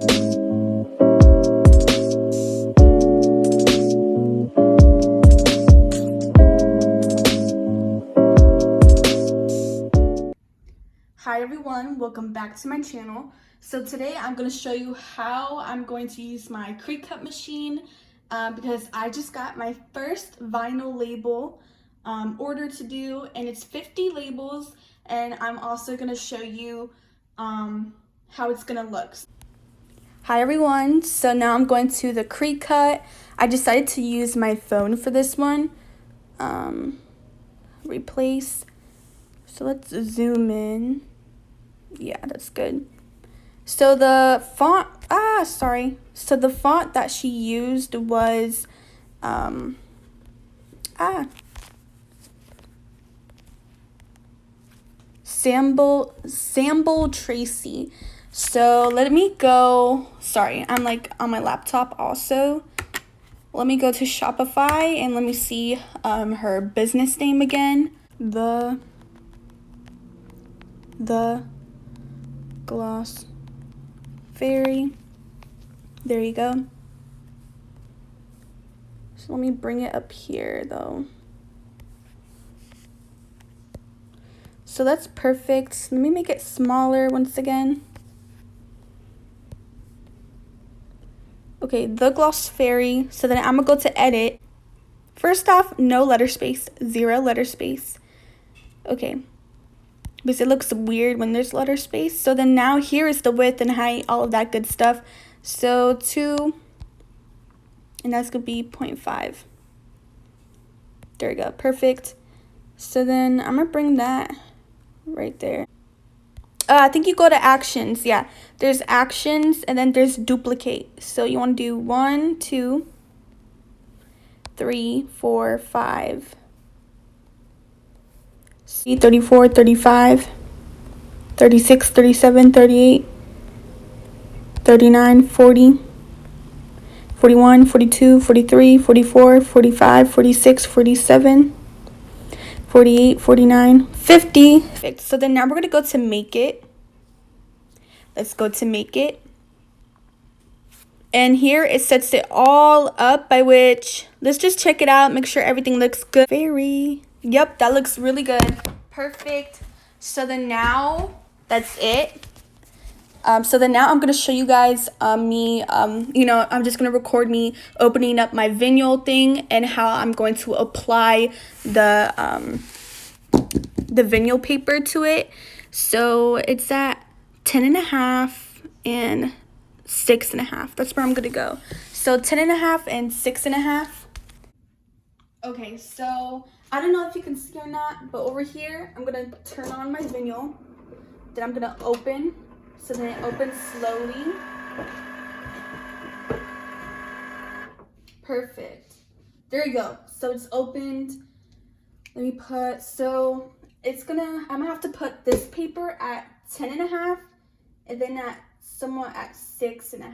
Hi everyone, welcome back to my channel. So today I'm going to show you how I'm going to use my Cricut machine because I just got my first vinyl label order to do, and it's 50 labels, and I'm also going to show you how it's going to look. Hi everyone, so now I'm going to the Cricut. I decided to use my phone for this one. Replace. So let's zoom in. Yeah, that's good. So the font, So the font that she used was, Sample Tracy. So let me go, sorry, I'm like on my laptop also. Let me go to Shopify and let me see her business name again. The Gloss Fairy. There you go. So let me bring it up here though. So that's perfect. Let me make it smaller once again. Okay, the Gloss Fairy. So then I'm gonna go to edit. First off, no letter space, 0 letter space. Okay, because it looks weird when there's letter space. So then now here is the width and height, all of that good stuff. So 2, and that's gonna be 0.5. There we go, perfect. So then I'm gonna bring that right there. I think you go to actions. Yeah, there's actions and then there's duplicate. So you want to do 1, 2, 3, 4, 5. See, 34, 35, 36, 37, 38, 39, 40, 41, 42, 43, 44, 45, 46, 47, 48, 49, 50. Perfect. So then now we're going to go to make it. Let's go to make it. And here it sets it all up, by which, let's just check it out, make sure everything looks good. Yep, that looks really good. Perfect. So then now, that's it. So then now I'm going to show you guys I'm just going to record me opening up my vinyl thing and how I'm going to apply the vinyl paper to it. So it's at 10.5 and 6.5. That's where I'm going to go. So 10.5 and 6.5. Okay, so I don't know if you can see or not, but over here, I'm going to turn on my vinyl. Then I'm going to open. So then it opens slowly. Perfect. There you go. So it's opened. Let me put, so it's I'm gonna have to put this paper at 10.5 and then somewhat at 6.5.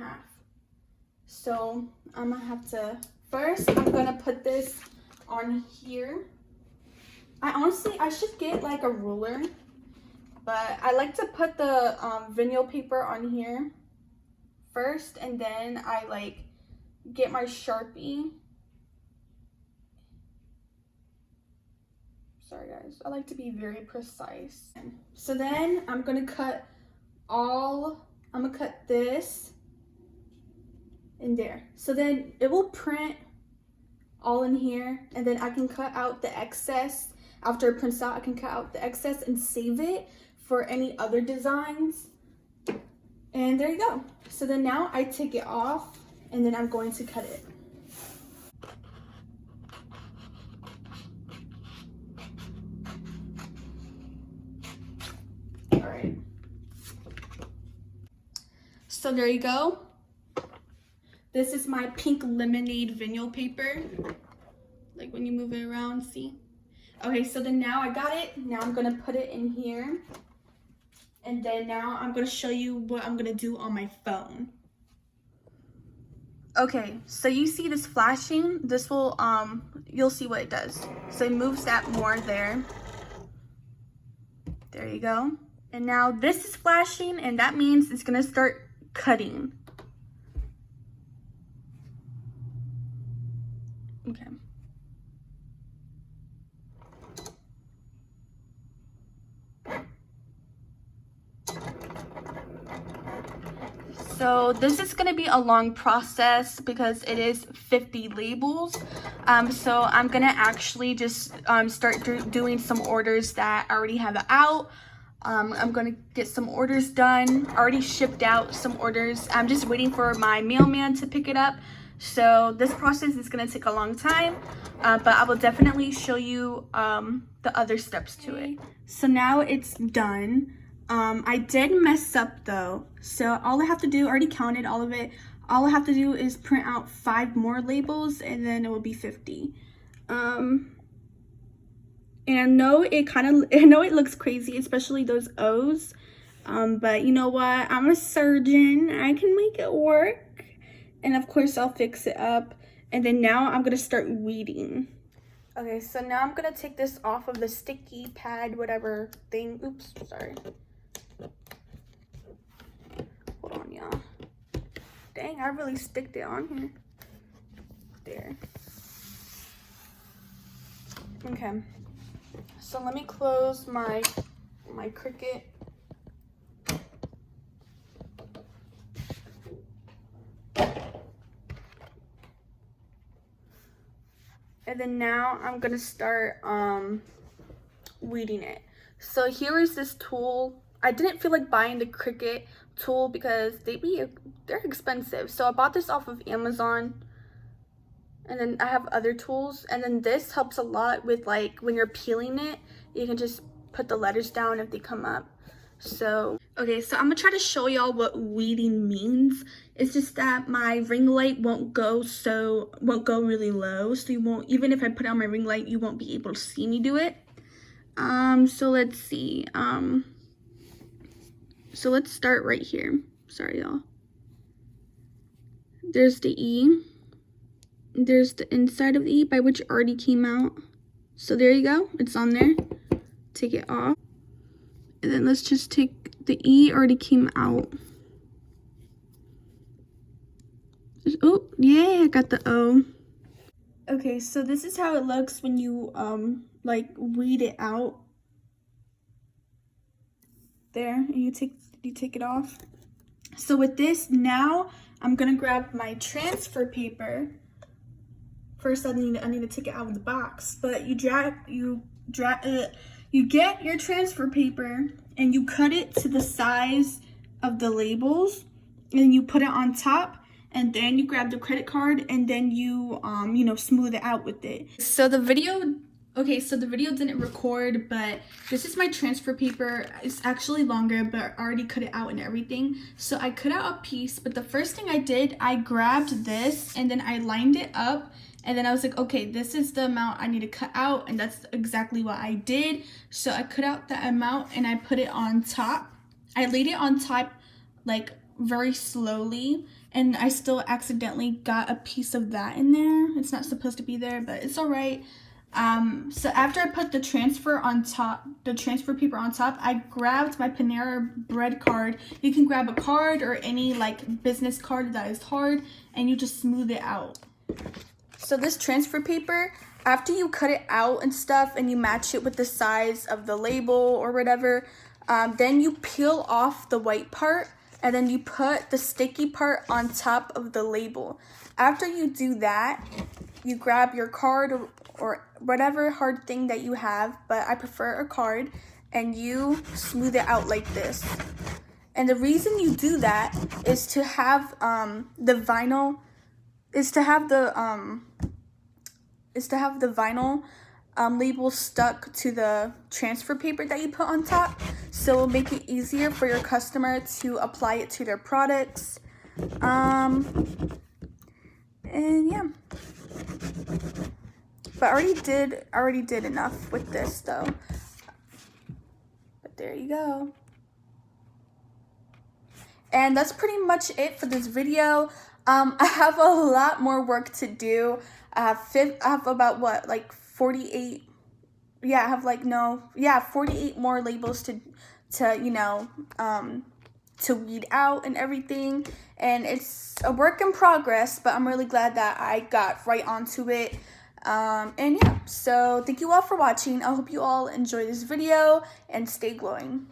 So I'm gonna have to, first I'm gonna put this on here. I should get like a ruler, but I like to put the vinyl paper on here first, and then I like get my Sharpie. Sorry guys, I like to be very precise. So then I'm gonna cut this in there. So then it will print all in here, and then I can cut out the excess. After it prints out, I can cut out the excess and save it for any other designs. And there you go. So then now I take it off, and then I'm going to cut it. All right. So there you go. This is my pink lemonade vinyl paper. Like when you move it around, see? Okay, so then now I got it. Now I'm gonna put it in here. And then now I'm gonna show you what I'm gonna do on my phone. Okay, so you see this flashing? This will, you'll see what it does. So it moves that more there. There you go. And now this is flashing, and that means it's gonna start cutting. Okay. So this is going to be a long process because it is 50 labels. So I'm going to actually just start doing some orders that I already have out. I'm going to get some orders done. Already shipped out some orders. I'm just waiting for my mailman to pick it up. So this process is going to take a long time, but I will definitely show you the other steps to it. So now it's done. I did mess up though, so all I have to do, I already counted all of it. All I have to do is print out 5 more labels and then it will be 50. And I know it looks crazy, especially those O's. But you know what? I'm a surgeon. I can make it work. And of course I'll fix it up. And then now I'm gonna start weeding. Okay, so now I'm gonna take this off of the sticky pad, whatever thing. Oops, sorry. Hold on, y'all. Dang, I really sticked it on here. There. Okay. So let me close my Cricut. And then now I'm gonna start weeding it. So here is this tool. I didn't feel like buying the Cricut tool because they're expensive. So I bought this off of Amazon. And then I have other tools. And then this helps a lot with like when you're peeling it, you can just put the letters down if they come up. So, okay, so I'm gonna try to show y'all what weeding means. It's just that my ring light won't go really low. So you won't, even if I put on my ring light, you won't be able to see me do it. So let's see. So let's start right here. Sorry, y'all. There's the E. There's the inside of the E by which it already came out. So there you go. It's on there. Take it off. And then let's just take the E already came out. Oh, yeah, I got the O. Okay, so this is how it looks when you like weed it out. There, and you take it off. So with this, now I'm gonna grab my transfer paper. First, I need to take it out of the box. But you get your transfer paper and you cut it to the size of the labels, and you put it on top. And then you grab the credit card and then you smooth it out with it. So the video didn't record, but this is my transfer paper. It's actually longer, but I already cut it out and everything. So I cut out a piece, but the first thing I did, I grabbed this and then I lined it up. And then I was like, okay, this is the amount I need to cut out. And that's exactly what I did. So I cut out that amount and I put it on top. I laid it on top like very slowly. And I still accidentally got a piece of that in there. It's not supposed to be there, but it's all right. So after I put the transfer paper on top, I grabbed my Panera Bread card. You can grab a card or any like business card that is hard, and you just smooth it out. So this transfer paper, after you cut it out and stuff and you match it with the size of the label or whatever, then you peel off the white part and then you put the sticky part on top of the label. After you do that, you grab your card or whatever hard thing that you have, but I prefer a card, and you smooth it out like this. And the reason you do that is to have the vinyl label stuck to the transfer paper that you put on top, so it'll make it easier for your customer to apply it to their products. And yeah, but I already did enough with this though. But there you go. And that's pretty much it for this video. I have a lot more work to do. I have about what, like 48. Yeah, I have 48 more labels to to weed out and everything. And it's a work in progress, but I'm really glad that I got right onto it. And yeah, so thank you all for watching. I hope you all enjoy this video and stay glowing.